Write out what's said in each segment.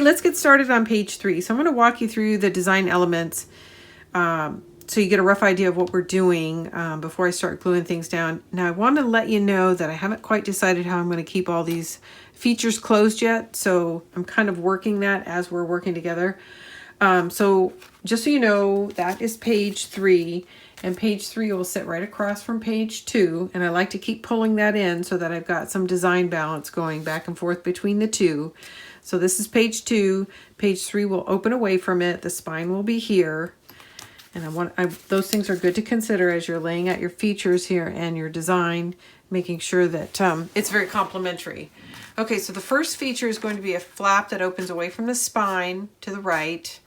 let's get started on page 3. So I'm going to walk you through the design elements so you get a rough idea of what we're doing before I start gluing things down. Now I want to let you know that I haven't quite decided how I'm going to keep all these features closed yet, so I'm kind of working that as we're working together. So just so you know, that is page 3, and page 3 will sit right across from page 2, and I like to keep pulling that in so that I've got some design balance going back and forth between the two. So this is page 2. Page 3 will open away from it. The spine will be here. And those things are good to consider as you're laying out your features here and your design, making sure that it's very complementary. Okay, so the first feature is going to be a flap that opens away from the spine to the right.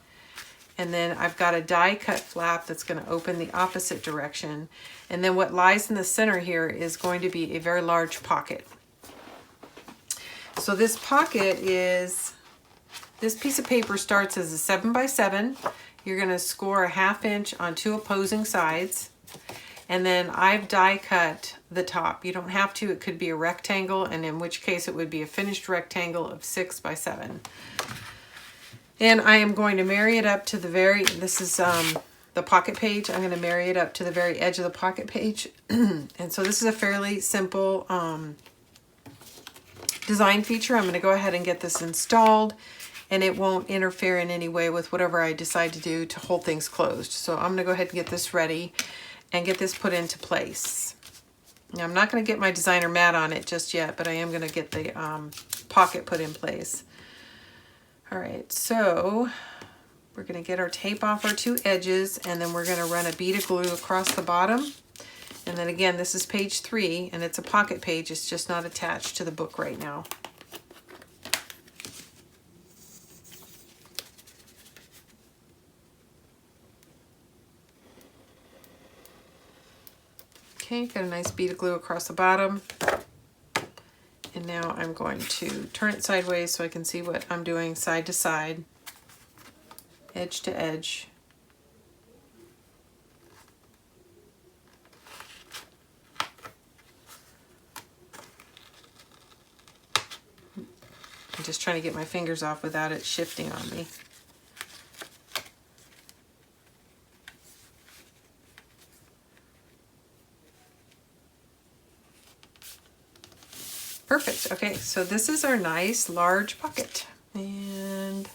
And then I've got a die cut flap that's going to open the opposite direction. And then what lies in the center here is going to be a very large pocket. So this pocket is, this piece of paper starts as a 7x7. You're going to score a 1/2 inch on 2 opposing sides. And then I've die cut the top. You don't have to, it could be a rectangle, and in which case it would be a finished rectangle of 6x7. And I am going to marry it up to the very, this is the pocket page. I'm going to marry it up to the very edge of the pocket page. And so this is a fairly simple design feature. I'm going to go ahead and get this installed, and it won't interfere in any way with whatever I decide to do to hold things closed. So I'm going to go ahead and get this ready and get this put into place. Now I'm not going to get my designer mat on it just yet, but I am going to get the pocket put in place. All right, so we're going to get our tape off our 2 edges, and then we're going to run a bead of glue across the bottom. And then again, this is page 3, and it's a pocket page. It's just not attached to the book right now. Okay, got a nice bead of glue across the bottom. And now I'm going to turn it sideways so I can see what I'm doing side to side, edge to edge. I'm just trying to get my fingers off without it shifting on me. Perfect. Okay, so this is our nice large pocket. And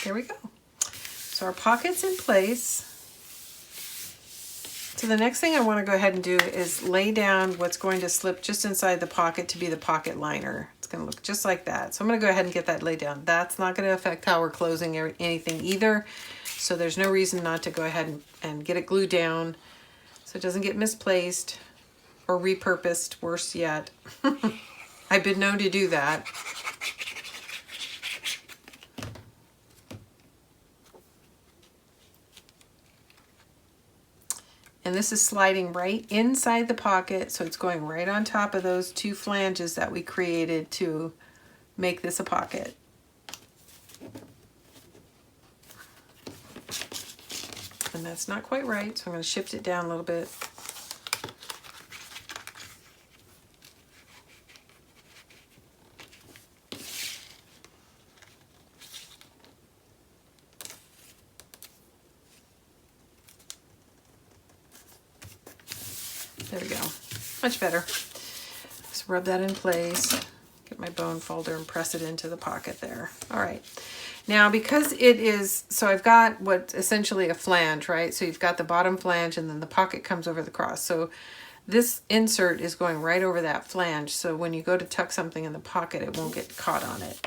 there we go. So our pocket's in place. So the next thing I want to go ahead and do is lay down what's going to slip just inside the pocket to be the pocket liner. It's going to look just like that. So I'm going to go ahead and get that laid down. That's not going to affect how we're closing anything either. So there's no reason not to go ahead and get it glued down so it doesn't get misplaced or repurposed, worse yet. I've been known to do that. And this is sliding right inside the pocket, so it's going right on top of those 2 flanges that we created to make this a pocket. And that's not quite right, so I'm going to shift it down a little bit. There we go. Much better. Just rub that in place. Get my bone folder and press it into the pocket there. All right. Now, because it is, so I've got what's essentially a flange, right? So you've got the bottom flange, and then the pocket comes over the cross. So this insert is going right over that flange. So when you go to tuck something in the pocket, it won't get caught on it.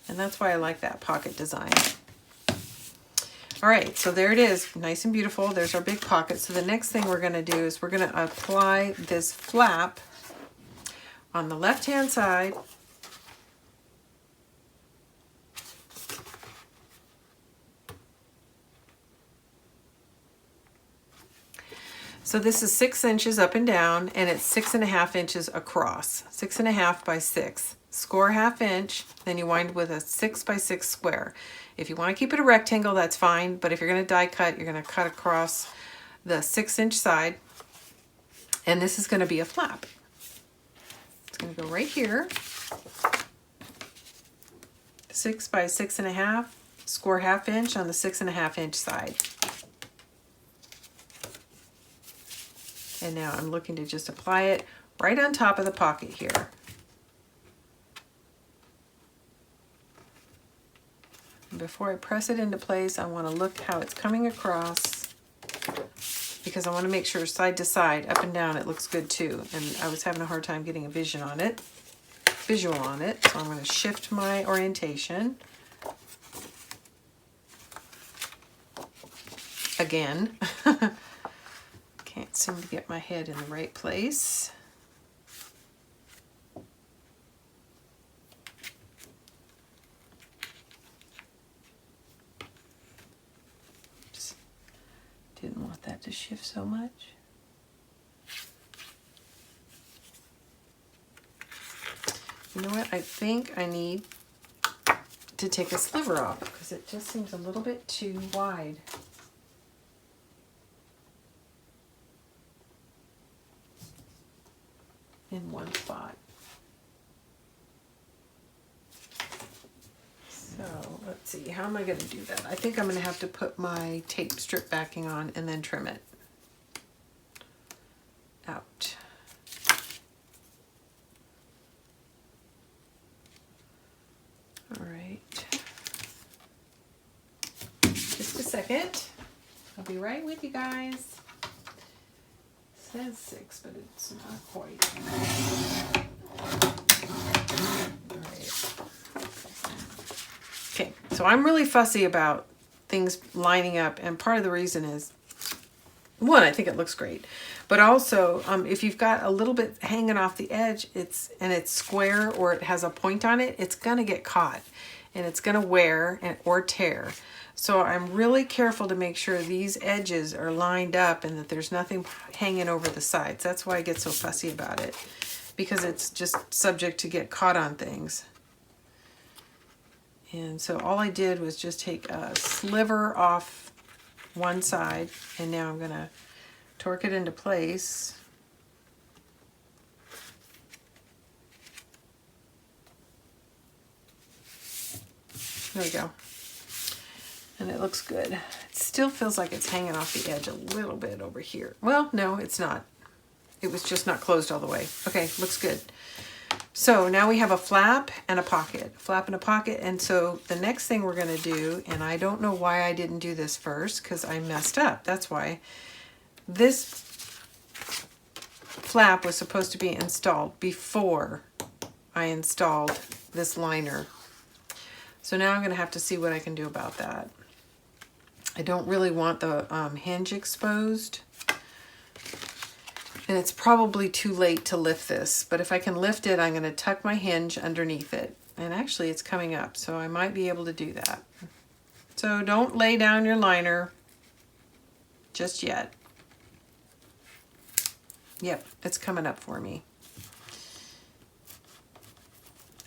And that's why I like that pocket design. All right, so there it is, nice and beautiful. There's our big pocket. So the next thing we're going to do is we're going to apply this flap on the left-hand side. So this is 6 inches up and down, and it's 6.5 inches across, 6.5 by 6. Score a 1/2 inch, then you wind with a 6 by 6 square. If you want to keep it a rectangle, that's fine, but if you're going to die cut, you're going to cut across the 6-inch side, and this is going to be a flap. It's going to go right here, 6 by 6.5, score 1/2 inch on the 6.5 inch side. And now I'm looking to just apply it right on top of the pocket here. And before I press it into place, I want to look how it's coming across, because I want to make sure side to side, up and down, it looks good too. And I was having a hard time getting a visual on it. So I'm going to shift my orientation. Again. Can't seem to get my head in the right place. Just didn't want that to shift so much. You know what? I think I need to take a sliver off because it just seems a little bit too wide. In one spot. So let's see, how am I going to do that? I think I'm going to have to put my tape strip backing on and then trim it out. All right. Just a second. I'll be right with you guys. Says 6, but it's not quite. All right. Okay, so I'm really fussy about things lining up, and part of the reason is, one, I think it looks great, but also if you've got a little bit hanging off the edge, it's square or it has a point on it, it's gonna get caught and it's gonna wear or tear. So I'm really careful to make sure these edges are lined up and that there's nothing hanging over the sides. That's why I get so fussy about it, because it's just subject to get caught on things. And so all I did was just take a sliver off one side, and now I'm gonna torque it into place. There we go. And it looks good. It still feels like it's hanging off the edge a little bit over here. Well, no, it's not. It was just not closed all the way. Okay, looks good. So now we have a flap and a pocket. Flap and a pocket. And so the next thing we're going to do, and I don't know why I didn't do this first, because I messed up. That's why. This flap was supposed to be installed before I installed this liner. So now I'm going to have to see what I can do about that. I don't really want the hinge exposed. And it's probably too late to lift this. But if I can lift it, I'm going to tuck my hinge underneath it. And actually it's coming up, so I might be able to do that. So don't lay down your liner just yet. Yep, it's coming up for me.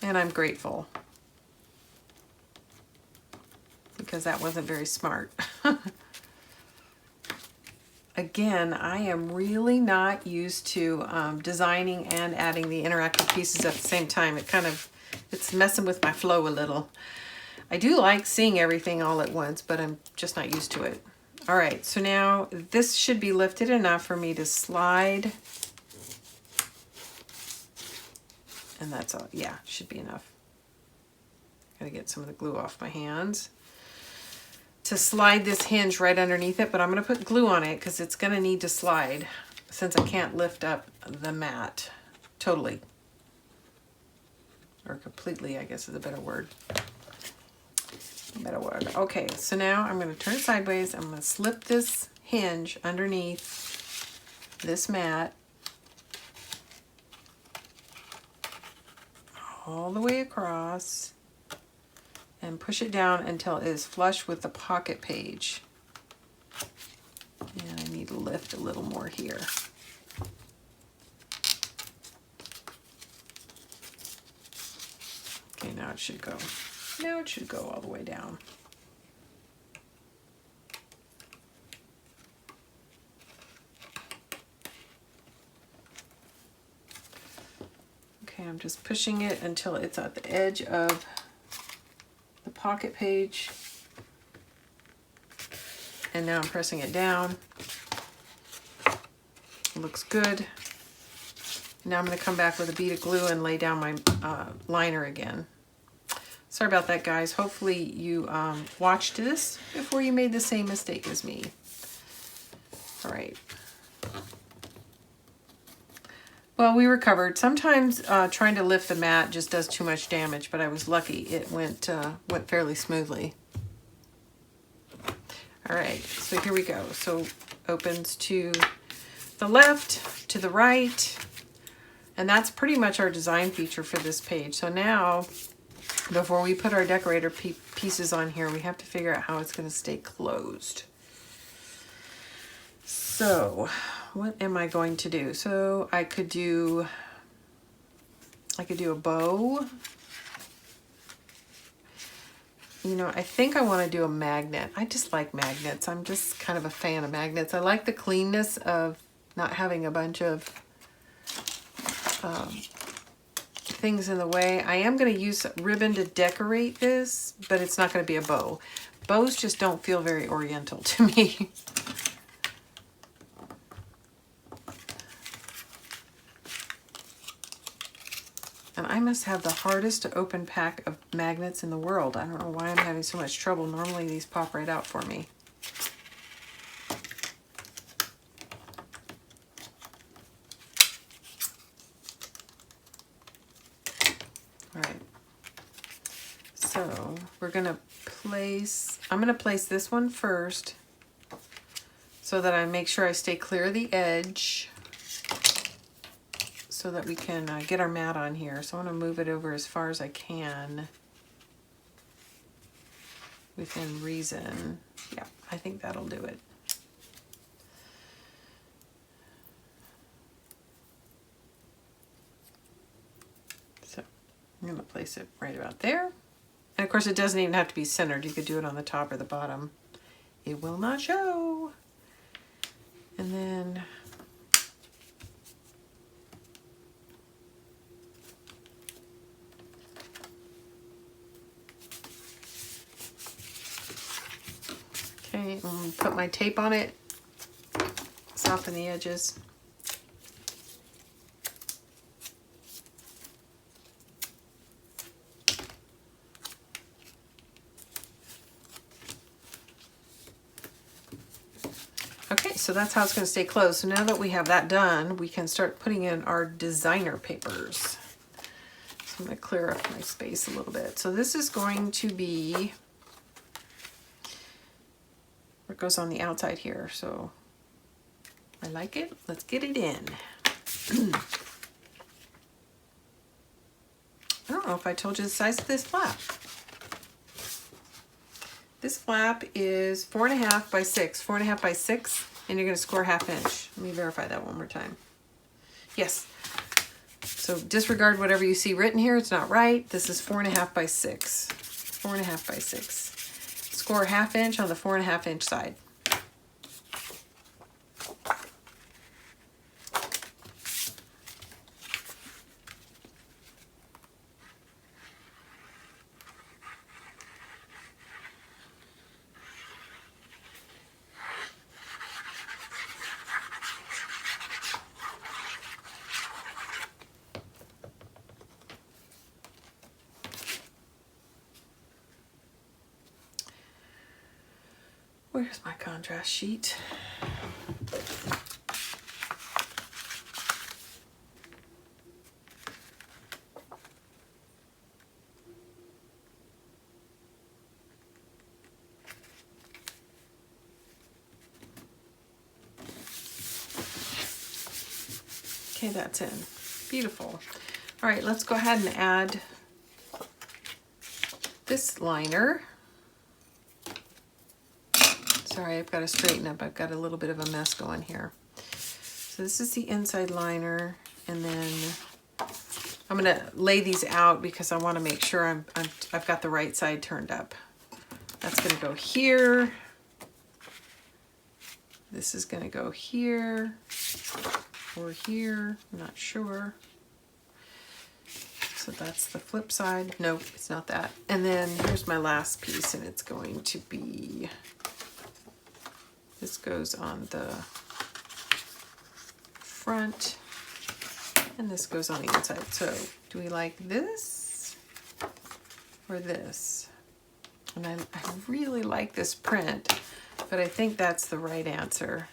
And I'm grateful, because that wasn't very smart. Again, I am really not used to designing and adding the interactive pieces at the same time. It's messing with my flow a little. I do like seeing everything all at once, but I'm just not used to it. All right, so now this should be lifted enough for me to slide. And that's all, yeah, should be enough. Gotta get some of the glue off my hands to slide this hinge right underneath it, but I'm going to put glue on it because it's going to need to slide since I can't lift up the mat totally. Or completely, I guess is a better word. Okay, so now I'm going to turn it sideways. I'm going to slip this hinge underneath this mat all the way across, and push it down until it is flush with the pocket page. And I need to lift a little more here. Okay, now it should go. Now it should go all the way down. Okay, I'm just pushing it until it's at the edge of the pocket page. And now I'm pressing it down. It looks good. Now I'm going to come back with a bead of glue and lay down my liner again. Sorry about that, guys. Hopefully you watched this before you made the same mistake as me. All right. Well, we recovered. Sometimes trying to lift the mat just does too much damage, but I was lucky. It went fairly smoothly. All right, so here we go. So opens to the left, to the right, and that's pretty much our design feature for this page. So now, before we put our decorator pieces on here, we have to figure out how it's going to stay closed. So what am I going to do? So I could do a bow. You know, I think I want to do a magnet. I just like magnets. I'm just kind of a fan of magnets. I like the cleanness of not having a bunch of things in the way. I am going to use ribbon to decorate this, but it's not going to be a bow. Bows just don't feel very oriental to me. And I must have the hardest to open pack of magnets in the world. I don't know why I'm having so much trouble. Normally these pop right out for me. All right. So we're gonna I'm gonna place this one first so that I make sure I stay clear of the edge, so that we can get our mat on here. So I want to move it over as far as I can within reason. Yeah, I think that'll do it. So I'm going to place it right about there. And of course it doesn't even have to be centered. You could do it on the top or the bottom. It will not show. And then okay, put my tape on it, soften the edges. Okay, so that's how it's going to stay closed. So now that we have that done, we can start putting in our designer papers. So I'm going to clear up my space a little bit. So this is going to be what goes on the outside here. So I like it. Let's get it in. I don't know if I told you the size of this flap. This flap is 4.5 by 6, 4.5 by 6, and you're going to score 1/2 inch. Let me verify that one more time. Yes. So disregard whatever you see written here. It's not right. This is 4.5 by 6, 4.5 by 6. Score 1/2 inch on the 4.5 inch side. Where's my contrast sheet? Okay, that's in. Beautiful. All right, let's go ahead and add this liner. Sorry, I've got to straighten up. I've got a little bit of a mess going here. So this is the inside liner, and then I'm going to lay these out because I want to make sure I've got the right side turned up. That's going to go here. This is going to go here or here. I'm not sure. So that's the flip side. Nope, it's not that. And then here's my last piece, and it's going to be, this goes on the front, and this goes on the inside. So do we like this or this? And I really like this print, but I think that's the right answer.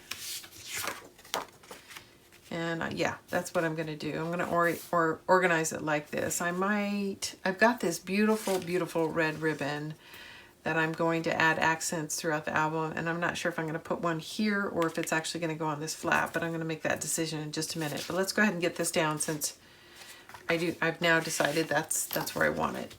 And yeah, that's what I'm going to do. I'm going to organize it like this. I've got this beautiful, beautiful red ribbon that I'm going to add accents throughout the album. And I'm not sure if I'm going to put one here or if it's actually going to go on this flap, but I'm going to make that decision in just a minute. But let's go ahead and get this down since I've now decided that's where I want it.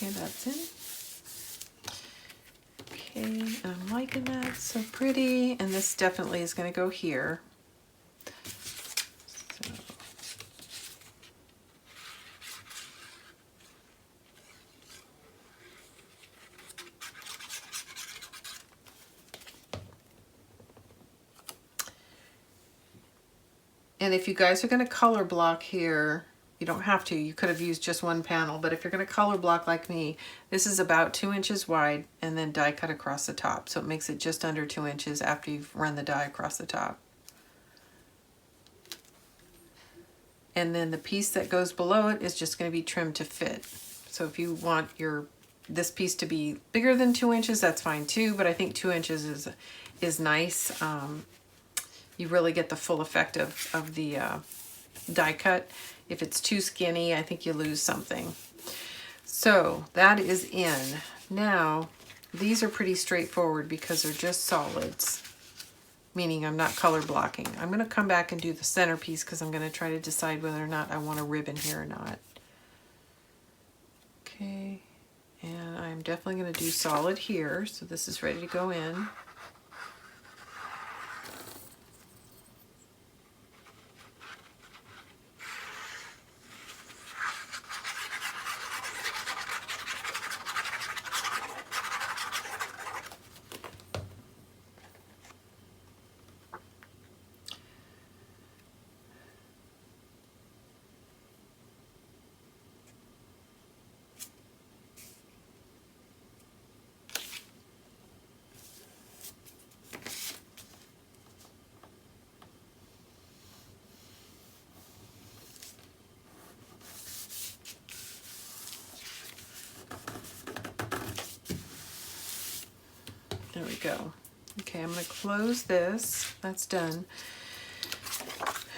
Okay, that's it. Okay, I'm liking that, it's so pretty. And this definitely is going to go here. So. And if you guys are going to color block here, you don't have to. You could have used just one panel, but if you're going to color block like me, this is about 2 inches wide and then die cut across the top. So it makes it just under 2 inches after you've run the die across the top. And then the piece that goes below it is just going to be trimmed to fit. So if you want this piece to be bigger than 2 inches, that's fine too, but I think 2 inches is nice. You really get the full effect of the die cut. If it's too skinny, I think you lose something. So that is in. Now, these are pretty straightforward because they're just solids, meaning I'm not color blocking. I'm going to come back and do the centerpiece because I'm going to try to decide whether or not I want a ribbon here or not. Okay, and I'm definitely going to do solid here. So this is ready to go in. There we go. Okay, I'm going to close this. That's done.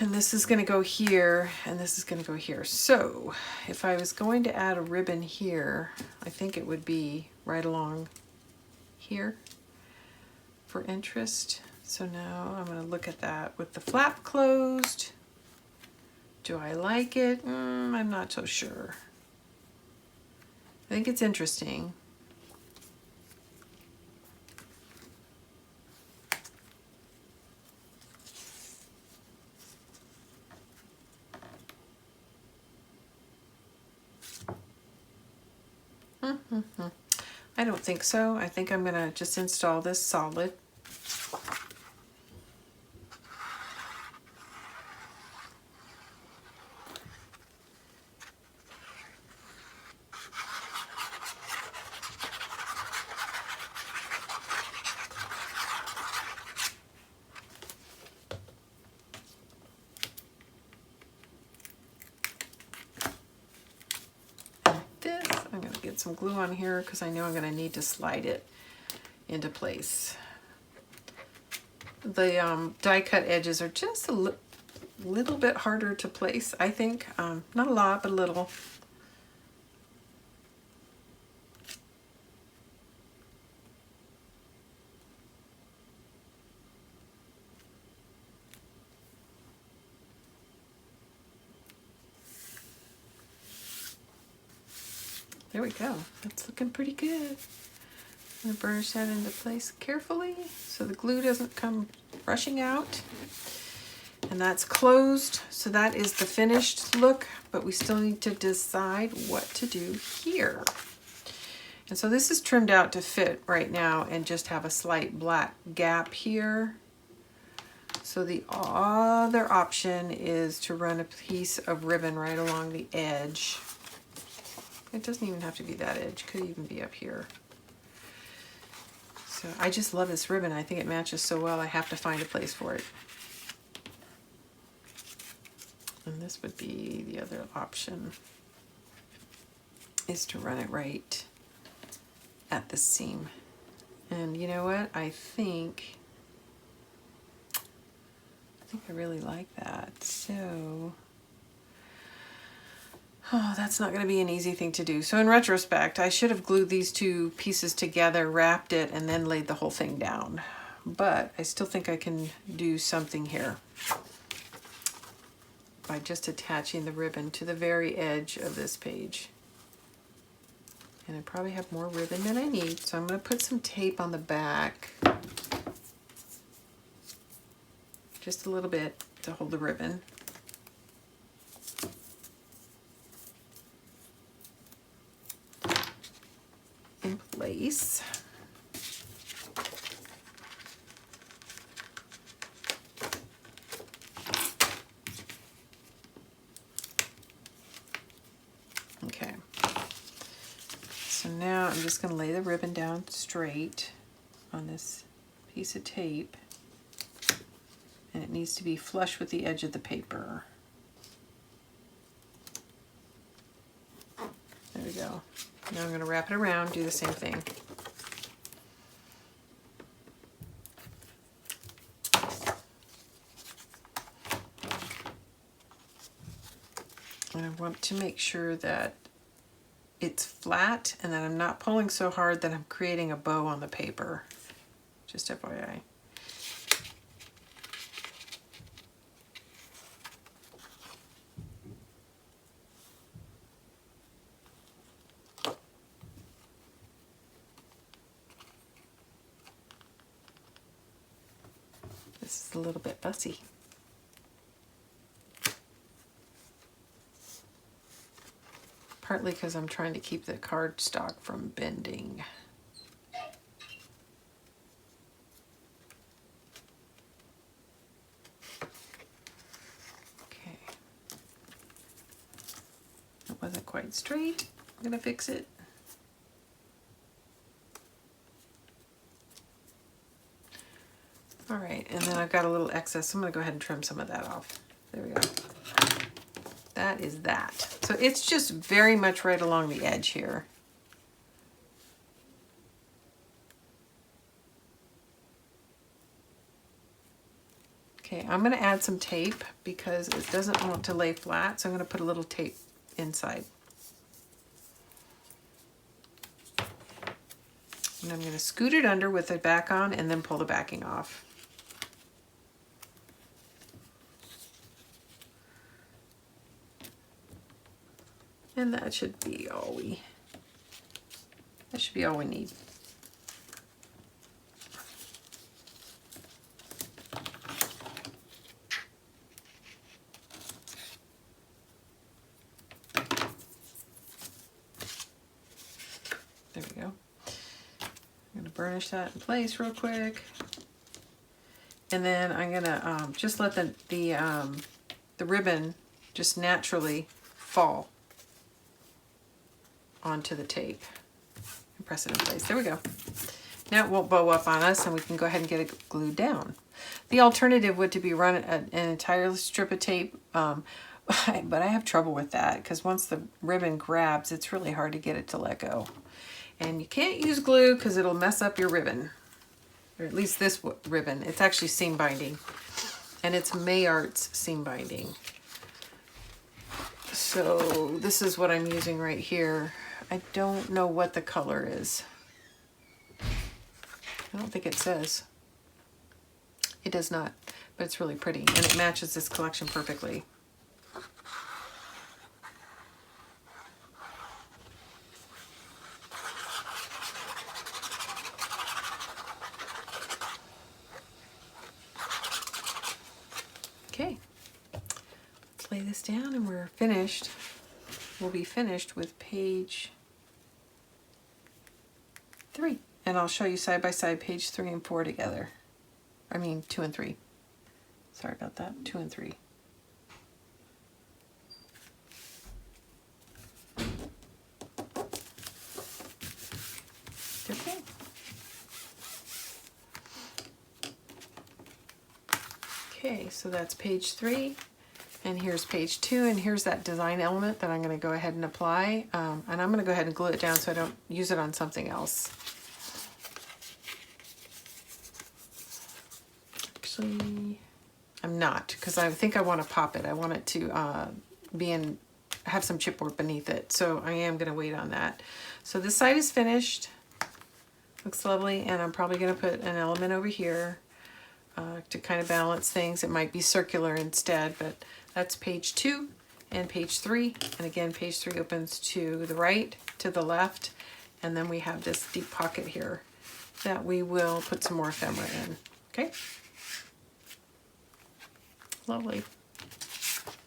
And this is going to go here, and this is going to go here. So if I was going to add a ribbon here, I think it would be right along here for interest. So now I'm going to look at that with the flap closed. Do I like it? I'm not so sure. I think it's interesting. I don't think so. I think I'm going to just install this solid. Some glue on here because I know I'm going to need to slide it into place. The die cut edges are just a little bit harder to place, I think. Not a lot, but a little. There we go. That's looking pretty good. I'm going to burnish that into place carefully so the glue doesn't come rushing out. And that's closed. So that is the finished look, but we still need to decide what to do here. And so this is trimmed out to fit right now and just have a slight black gap here. So the other option is to run a piece of ribbon right along the edge. It doesn't even have to be that edge, could even be up here. So I just love this ribbon. I think it matches so well, I have to find a place for it. And this would be the other option, is to run it right at the seam. And you know what? I think I really like that. So, oh, that's not going to be an easy thing to do. So in retrospect, I should have glued these two pieces together, wrapped it, and then laid the whole thing down. But I still think I can do something here by just attaching the ribbon to the very edge of this page. And I probably have more ribbon than I need, so I'm going to put some tape on the back. Just a little bit to hold the ribbon. In place. Okay. So now I'm just going to lay the ribbon down straight on this piece of tape. And it needs to be flush with the edge of the paper. There we go. Now I'm going to wrap it around, do the same thing. And I want to make sure that it's flat and that I'm not pulling so hard that I'm creating a bow on the paper. Just FYI. This is a little bit fussy. Partly because I'm trying to keep the cardstock from bending. Okay. That wasn't quite straight. I'm gonna fix it. All right, and then I've got a little excess, so I'm gonna go ahead and trim some of that off. There we go. That is that. So it's just very much right along the edge here. Okay, I'm gonna add some tape because it doesn't want to lay flat, so I'm gonna put a little tape inside. And I'm gonna scoot it under with the back on and then pull the backing off. And that should be all we need. There we go. I'm going to burnish that in place real quick. And then I'm going to just let the ribbon just naturally fall onto the tape and press it in place. There we go. Now it won't bow up on us and we can go ahead and get it glued down. The alternative would to be run an entire strip of tape, but I have trouble with that because once the ribbon grabs, it's really hard to get it to let go. And you can't use glue because it'll mess up your ribbon, or at least this ribbon. It's actually seam binding, and it's Mayart's seam binding. So this is what I'm using right here. I don't know what the color is. I don't think it says. It does not, but it's really pretty and it matches this collection perfectly. lay this down and we're finished. We'll be finished with page 3. And I'll show you side by side page 3 and 4 together. I mean 2 and 3. Sorry about that, 2 and 3. Okay. Okay, so that's page 3. And here's page 2, and here's that design element that I'm going to go ahead and apply. And I'm going to go ahead and glue it down so I don't use it on something else. Actually, I'm not, because I think I want to pop it. I want it to have some chipboard beneath it. So I am going to wait on that. So this side is finished. Looks lovely, and I'm probably going to put an element over here to kind of balance things. It might be circular instead, but that's page 2 and page 3. And again, page 3 opens to the right, to the left, and then we have this deep pocket here that we will put some more ephemera in. Okay? Lovely.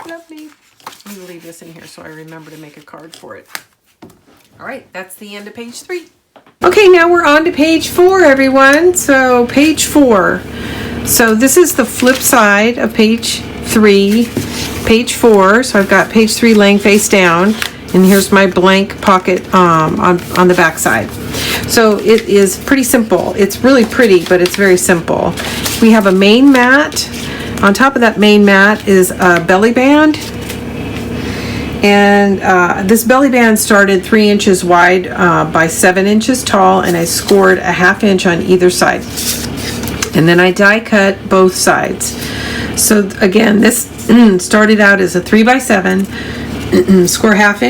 Lovely. I'm going to leave this in here so I remember to make a card for it. All right, that's the end of page 3. Okay, now we're on to page 4, everyone. So page 4. So this is the flip side of page 3, page 4. So I've got page 3 laying face down, and here's my blank pocket on the back side. So it is pretty simple. It's really pretty, but it's very simple. We have a main mat. On top of that main mat is a belly band. And this belly band started 3 inches wide by 7 inches tall, and I scored a 1/2 inch on either side. And then I die cut both sides. So again, this started out as a 3 by 7, score 1/2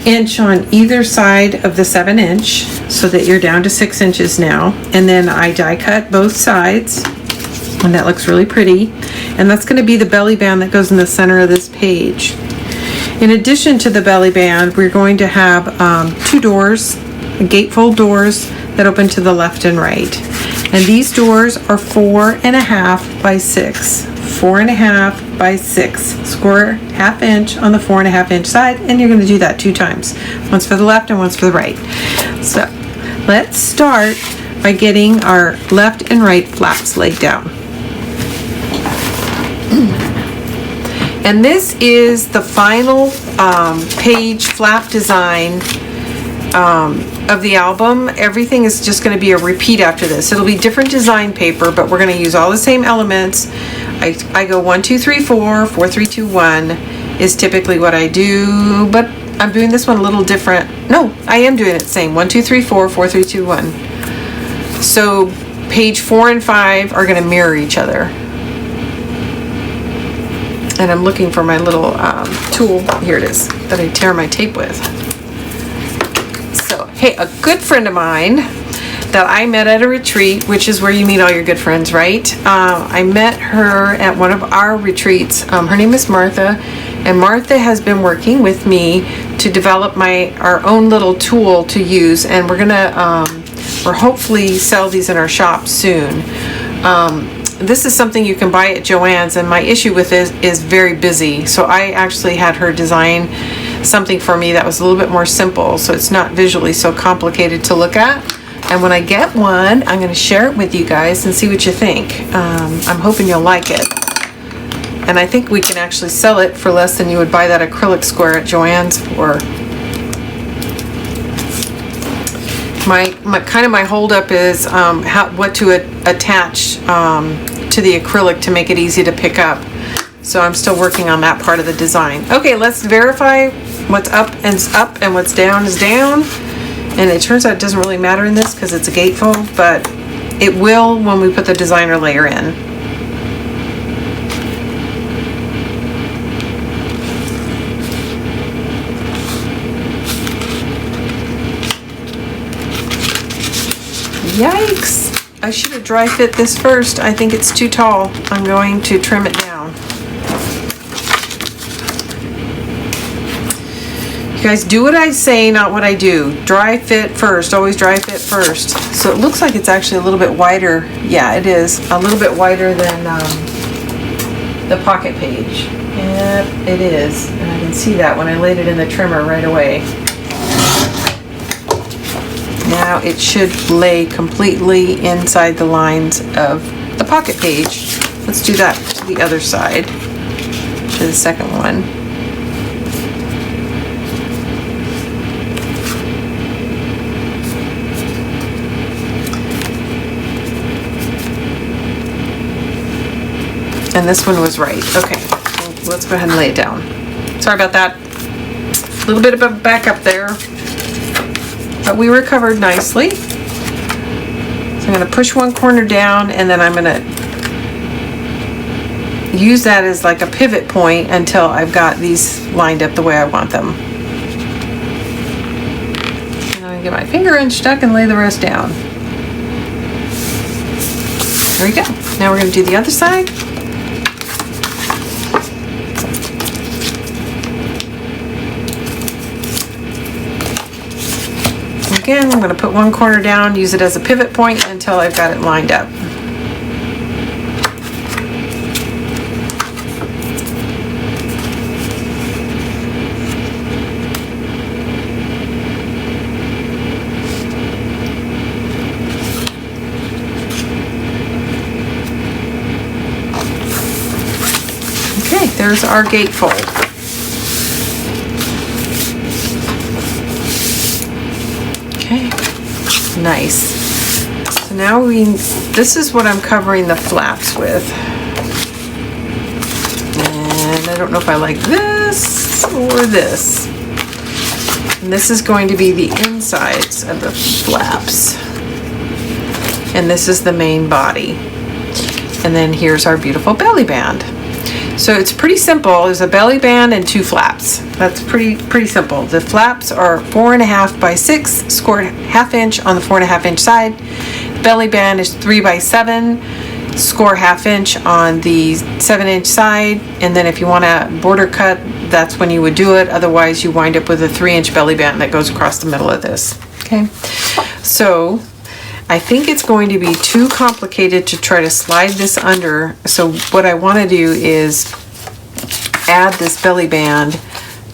inch on either side of the 7 inch, so that you're down to 6 inches now. And then I die cut both sides, and that looks really pretty. And that's going to be the belly band that goes in the center of this page. In addition to the belly band, we're going to have 2 doors, gatefold doors that open to the left and right. And these doors are 4.5 by 6. 4.5 by 6. Score 1/2 inch on the 4.5 inch side, and you're going to do that 2 times. Once for the left and once for the right. So let's start by getting our left and right flaps laid down. And this is the final page flap design of the album. Everything is just going to be a repeat after this. It'll be different design paper, but we're going to use all the same elements. I go 1, 2, 3, 4, 4, 3, 2, 1 is typically what I do, but I'm doing this one a little different. No, I am doing it the same. 1, 2, 3, 4, 4, 3, 2, 1. So page 4 and 5 are going to mirror each other. And I'm looking for my little tool. Here it is, that I tear my tape with. So, hey, a good friend of mine that I met at a retreat, which is where you meet all your good friends, right? I met her at one of our retreats. Her name is Martha, and Martha has been working with me to develop our own little tool to use, and we're hopefully sell these in our shop soon. This is something you can buy at Joann's, and my issue with it is very busy. So I actually had her design something for me that was a little bit more simple, so it's not visually so complicated to look at. And when I get one, I'm going to share it with you guys and see what you think. I'm hoping you'll like it. And I think we can actually sell it for less than you would buy that acrylic square at Joann's for. My hold up is what to attach to the acrylic to make it easy to pick up. So I'm still working on that part of the design. Okay, let's verify what's up is up and what's down is down. And it turns out it doesn't really matter in this because it's a gatefold, but it will when we put the designer layer in. Yikes! I should have dry fit this first. I think it's too tall. I'm going to trim it down. You guys, do what I say, not what I do. Dry fit first. Always dry fit first. So it looks like it's actually a little bit wider. Yeah, it is. A little bit wider than the pocket page. Yep, it is. And I can see that when I laid it in the trimmer right away. Now it should lay completely inside the lines of the pocket page. Let's do that to the other side, to the second one. And this one was right. Okay, let's go ahead and lay it down. Sorry about that. A little bit of a backup there, but we recovered nicely. So I'm going to push one corner down, and then I'm going to use that as like a pivot point until I've got these lined up the way I want them. And I'm going to get my finger unstuck and lay the rest down. There we go. Now we're going to do the other side. Again, I'm going to put one corner down, use it as a pivot point until I've got it lined up. Okay, there's our gatefold. Okay, nice. So now this is what I'm covering the flaps with. And I don't know if I like this or this. And this is going to be the insides of the flaps. And this is the main body. And then here's our beautiful belly band. So it's pretty simple. There's a belly band and 2 flaps. That's pretty simple. The flaps are 4.5 by 6, scored 1/2 inch on the 4.5 inch side. The belly band is 3 by 7, score 1/2 inch on the 7 inch side. And then if you want to border cut, that's when you would do it. Otherwise, you wind up with a 3 inch belly band that goes across the middle of this. Okay, so I think it's going to be too complicated to try to slide this under. So what I want to do is add this belly band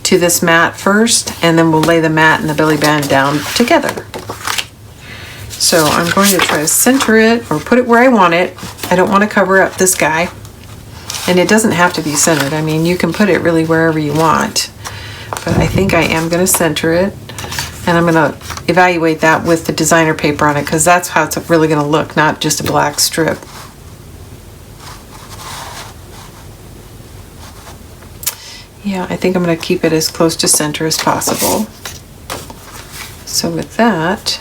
to this mat first, and then we'll lay the mat and the belly band down together. So I'm going to try to center it or put it where I want it. I don't want to cover up this guy. And it doesn't have to be centered. I mean, you can put it really wherever you want. But I think I am going to center it. And I'm going to evaluate that with the designer paper on it, because that's how it's really going to look, not just a black strip. Yeah, I think I'm going to keep it as close to center as possible. So with that,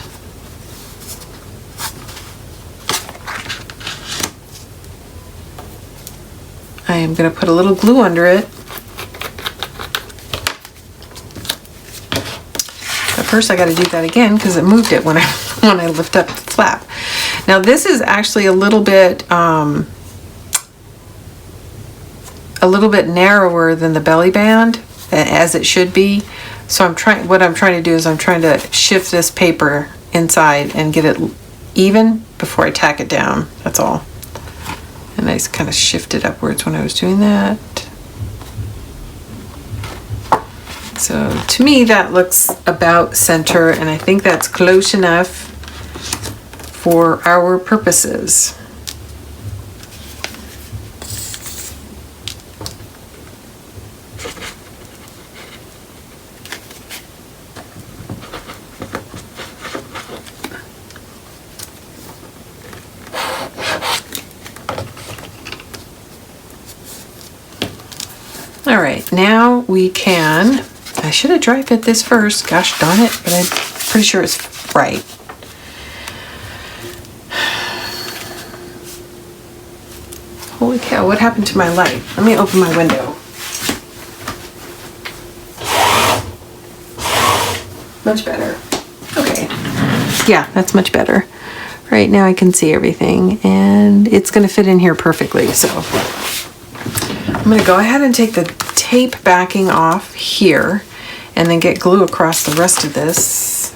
I am going to put a little glue under it. First I got to do that again because it moved it when I lift up the flap. Now this is actually a little bit narrower than the belly band, as it should be. So what I'm trying to do is I'm trying to shift this paper inside and get it even before I tack it down. That's all. And I just kind of shifted upwards when I was doing that. So to me that looks about center, and I think that's close enough for our purposes. All right, now we can, I should have dry fit this first, gosh darn it, but I'm pretty sure it's right. Holy cow, what happened to my light? Let me open my window. Much better. Okay. Yeah, that's much better. Right now I can see everything, and it's going to fit in here perfectly, so I'm going to go ahead and take the tape backing off here and then get glue across the rest of this.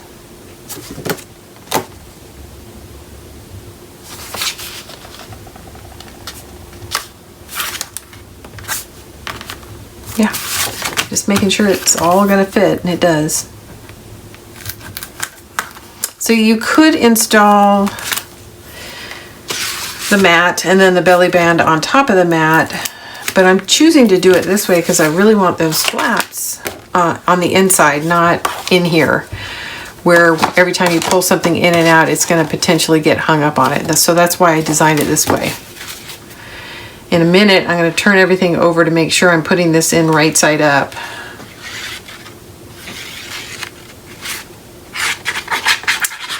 Yeah, just making sure it's all gonna fit, and it does. So you could install the mat and then the belly band on top of the mat, but I'm choosing to do it this way because I really want those flaps on the inside, not in here, where every time you pull something in and out, it's going to potentially get hung up on it. So that's why I designed it this way. In a minute, I'm going to turn everything over to make sure I'm putting this in right side up.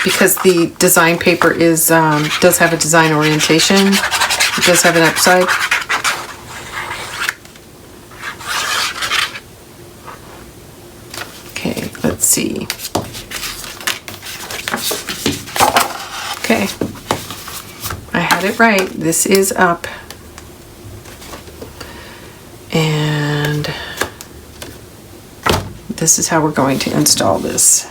Because the design paper is does have a design orientation. It does have an upside. Okay, let's see. Okay, I had it right. This is up. And this is how we're going to install this.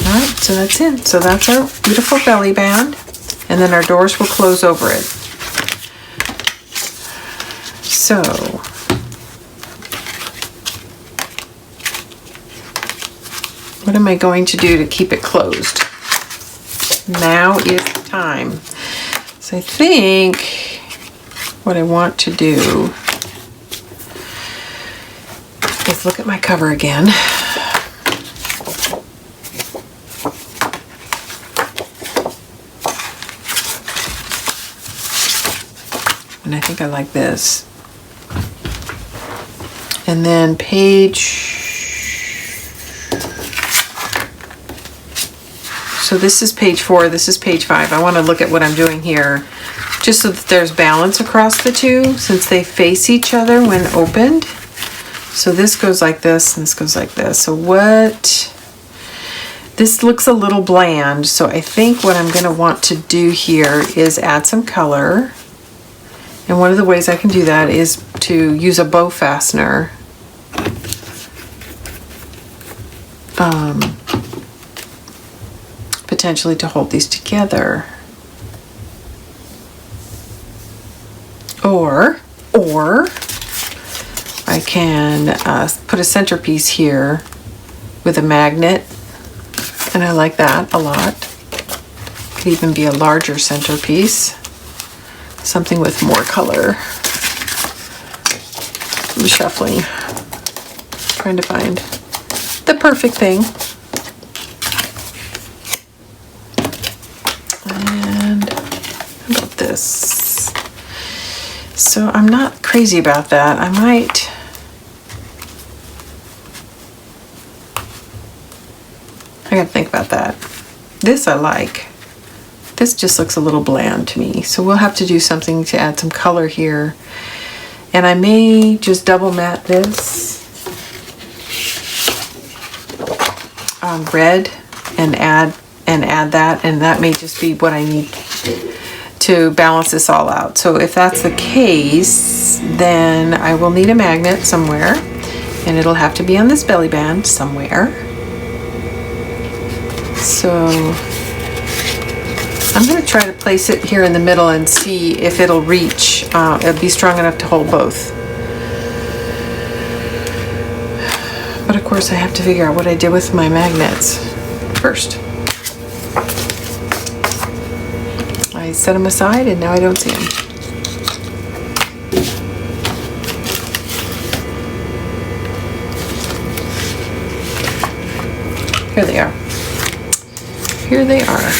Alright, so that's it. So that's our beautiful belly band. And then our doors will close over it. So, what am I going to do to keep it closed? Now is the time. So I think what I want to do is look at my cover again. And I think I like this. And then so this is page 4, this is page 5. I want to look at what I'm doing here, just so that there's balance across the two, since they face each other when opened. So this goes like this, and this goes like this. So this looks a little bland, so I think what I'm going to want to do here is add some color. And one of the ways I can do that is to use a bow fastener. Potentially to hold these together. Or I can put a centerpiece here with a magnet, and I like that a lot. Could even be a larger centerpiece. Something with more color. I'm shuffling, trying to find the perfect thing. And how about this? So I'm not crazy about that. I gotta think about that. This I like. This just looks a little bland to me. So we'll have to do something to add some color here. And I may just double mat this red and add that, and that may just be what I need to balance this all out. So if that's the case, then I will need a magnet somewhere, and it'll have to be on this belly band somewhere. So I'm going to try to place it here in the middle and see if it'll reach, it'll be strong enough to hold both. But of course I have to figure out what I did with my magnets first. I set them aside and now I don't see them. Here they are. Here they are.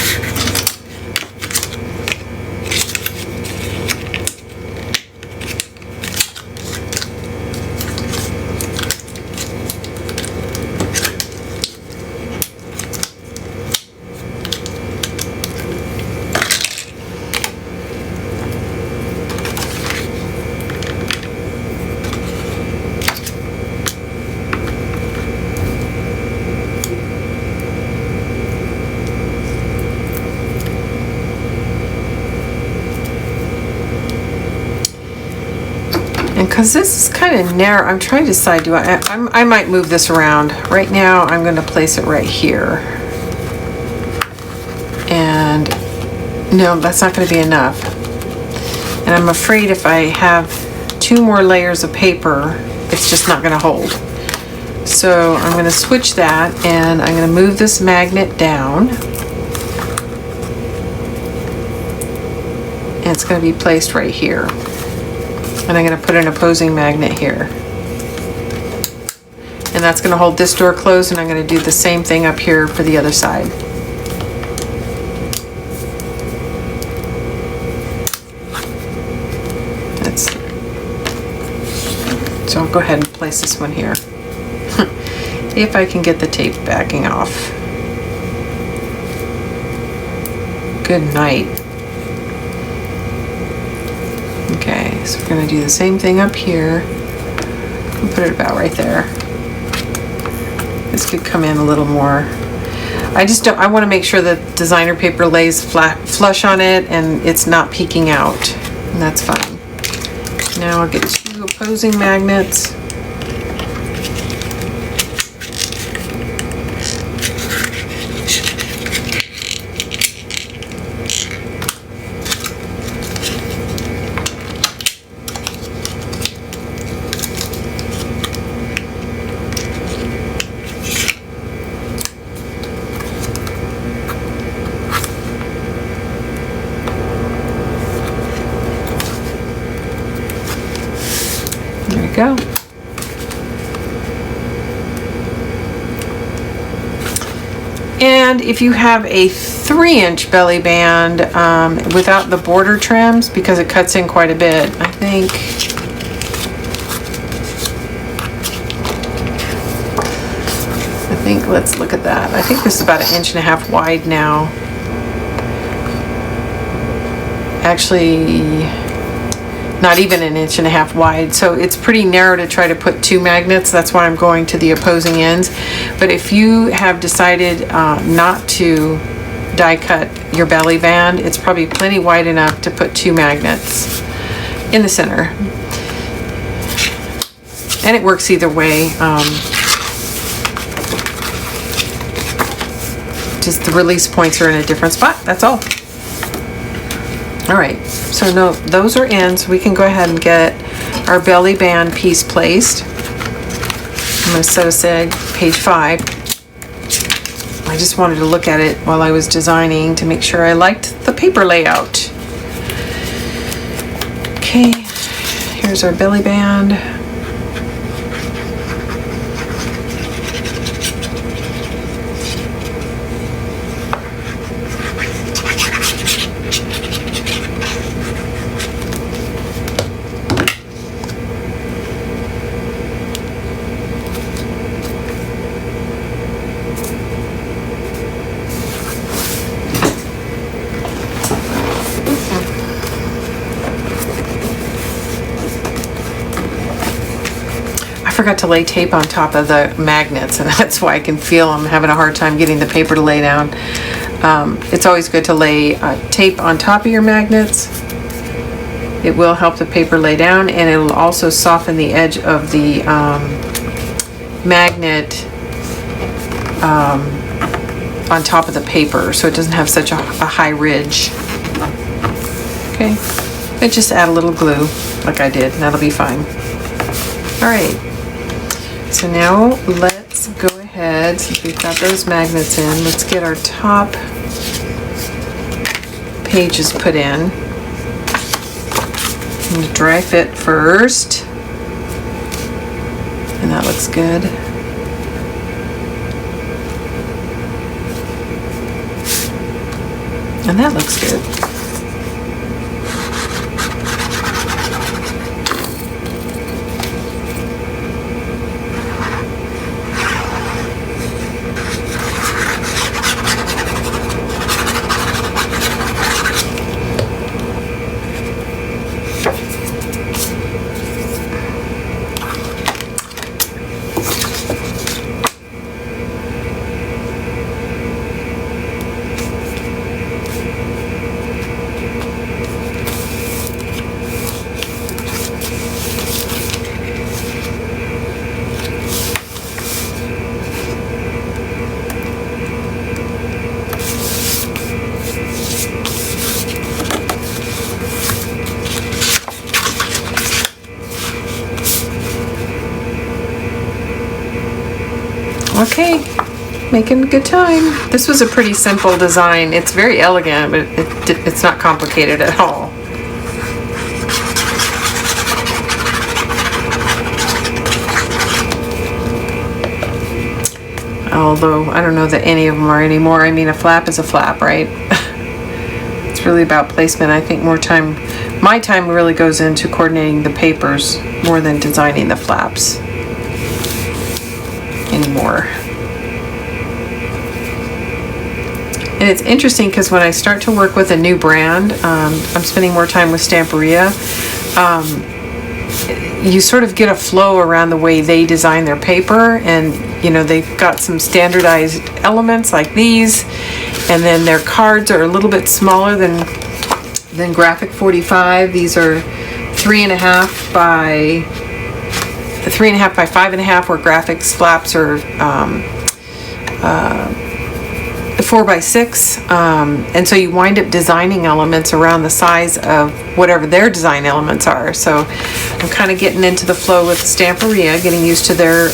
because this is kind of narrow. I'm trying to decide, I might move this around. Right now, I'm going to place it right here. And no, that's not going to be enough. And I'm afraid if I have 2 more layers of paper, it's just not going to hold. So I'm going to switch that, and I'm going to move this magnet down. And it's going to be placed right here. And I'm going to put an opposing magnet here. And that's going to hold this door closed, and I'm going to do the same thing up here for the other side. So I'll go ahead and place this one here. If I can get the tape backing off. Good night. Okay, so we're going to do the same thing up here. We'll put it about right there. This could come in a little more. I want to make sure that designer paper lays flush on it and it's not peeking out. And that's fine. Now I'll get 2 opposing magnets. Go. And if you have a 3-inch belly band without the border trims, because it cuts in quite a bit, I think let's look at that. I think this is about 1.5 inches wide now. Actually, not even 1.5 inches wide, so it's pretty narrow to try to put 2 magnets. That's why I'm going to the opposing ends. But if you have decided not to die cut your belly band, it's probably plenty wide enough to put 2 magnets in the center. And it works either way. Just the release points are in a different spot, that's all. All right, so no, those are in, so we can go ahead and get our belly band piece placed. I'm going to set aside page 5. I just wanted to look at it while I was designing to make sure I liked the paper layout. Okay, here's our belly band. I forgot to lay tape on top of the magnets, and that's why I can feel I'm having a hard time getting the paper to lay down. It's always good to lay tape on top of your magnets. It will help the paper lay down, and it'll also soften the edge of the magnet on top of the paper, so it doesn't have such a high ridge. Okay, and just add a little glue like I did, and that'll be fine. All right, so now let's go ahead, since we've got those magnets in, let's get our top pages put in. I'm going to dry fit first, and that looks good. And that looks good. Okay, making good time. This was a pretty simple design. It's very elegant, but it's not complicated at all. Although I don't know that any of them are anymore. I mean, a flap is a flap, right? It's really about placement. I think my time really goes into coordinating the papers more than designing the flaps anymore. And it's interesting because when I start to work with a new brand, I'm spending more time with Stamperia. You sort of get a flow around the way they design their paper, and you know, they've got some standardized elements like these, and then their cards are a little bit smaller than Graphic 45. These are 3.5 by 5.5, where Graphics flaps are 4 by 6, and so you wind up designing elements around the size of whatever their design elements are. So I'm kind of getting into the flow with Stamperia, getting used to their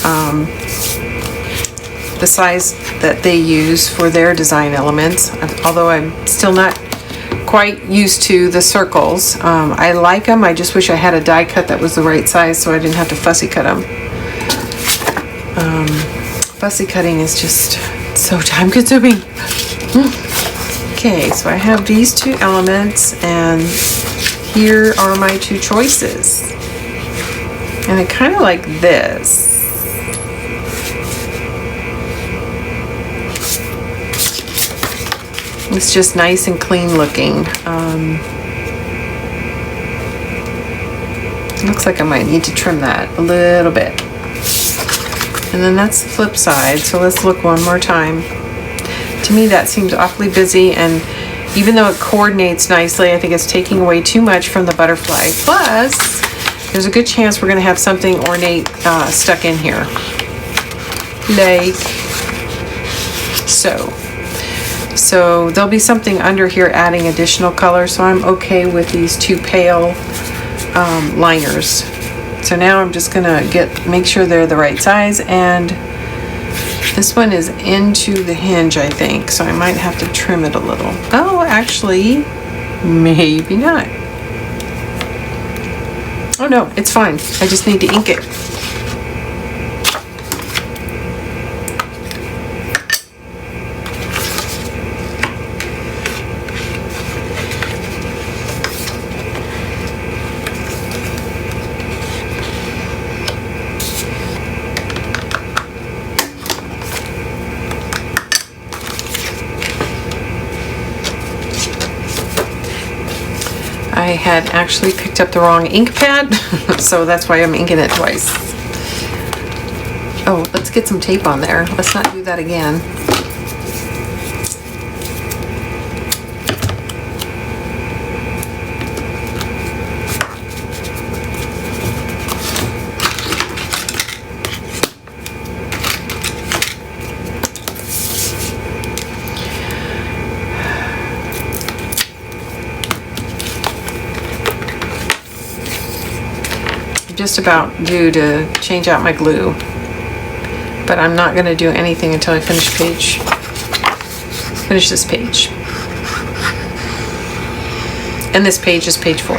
the size that they use for their design elements, although I'm still not quite used to the circles. I like them. I just wish I had a die cut that was the right size so I didn't have to fussy cut them. Fussy cutting is just so time consuming. Okay, so I have these two elements, and here are my two choices. And I kind of like this. It's just nice and clean looking. Looks like I might need to trim that a little bit. And then that's the flip side, so let's look one more time. To me that seems awfully busy, and even though it coordinates nicely, I think it's taking away too much from the butterfly. Plus, there's a good chance we're going to have something ornate stuck in here. Like so. So there'll be something under here adding additional color, so I'm okay with these two pale liners. So now I'm just gonna make sure they're the right size, and this one is into the hinge, I think, so I might have to trim it a little. Oh, actually, maybe not. Oh no, it's fine. I just need to ink it. I had actually picked up the wrong ink pad, so that's why I'm inking it twice. Oh, let's get some tape on there. Let's not do that again. Just about due to change out my glue, but I'm not going to do anything until I finish this page. And this page is page 4,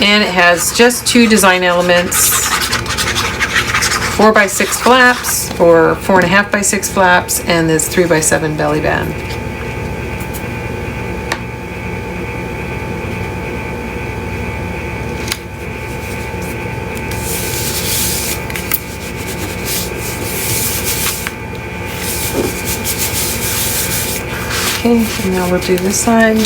and it has just two design elements, 4 by 6 flaps or 4.5 by 6 flaps, and this 3 by 7 belly band. Okay, and now we'll do this side.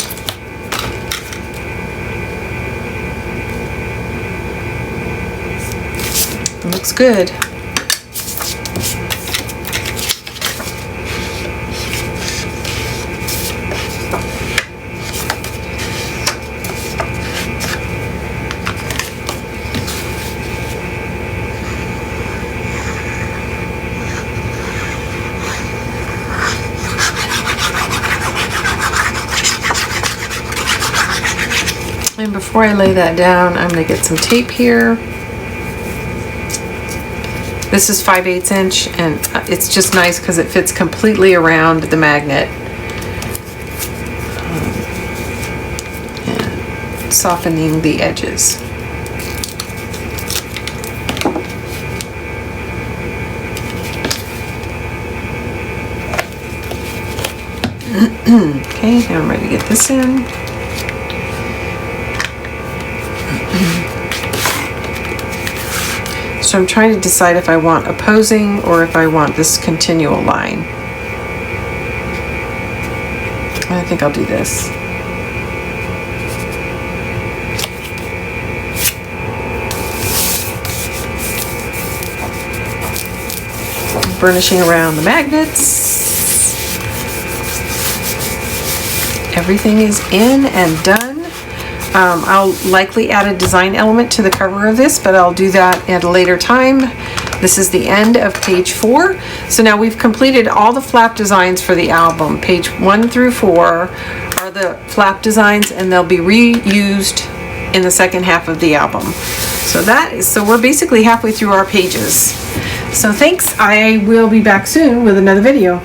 It looks good. And before I lay that down, I'm going to get some tape here. This is 5/8 inch, and it's just nice because it fits completely around the magnet. And softening the edges. Okay, now I'm ready to get this in. So I'm trying to decide if I want opposing or if I want this continual line. I think I'll do this. Burnishing around the magnets. Everything is in and done. I'll likely add a design element to the cover of this, but I'll do that at a later time. This is the end of page 4. So now we've completed all the flap designs for the album. Page 1 through 4 are the flap designs, and they'll be reused in the second half of the album. So we're basically halfway through our pages. So thanks. I will be back soon with another video.